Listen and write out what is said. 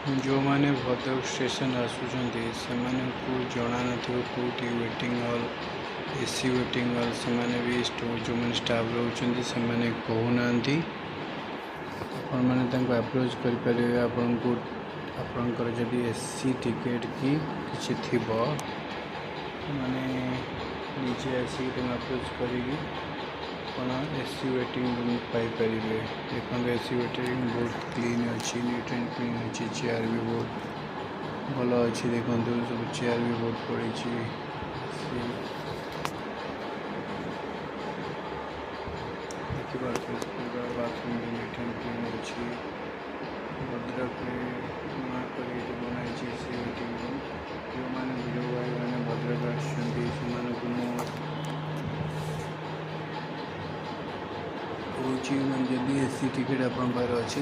जो मैंने भद्रक स्टेशन आसुँच से जना नौटी waiting hall AC waiting hall से भी जो मैंने स्टाफ रोच से कहूना मैंने अप्रोच करें आपको आपणकर जदि एसी टिकेट की किसी थी मैंने निजे आसिक अप्रोच करी एसी वेटिंग रूम पाइपर देखो एसी वेटिंग बहुत क्लीन अच्छी नीट एंड क्लीन अच्छी चेयर भी बहुत भल अच्छी देखो सब चेयर भी बहुत पड़ी देखिए बाथरूम भी नीट एंड क्लीन अच्छी भद्रक नया कर बनाई एसी वेटिंग रूम जो मैंने भिडियो भाई मैंने भद्रक आसी जदि एसी टिकेट आप अच्छी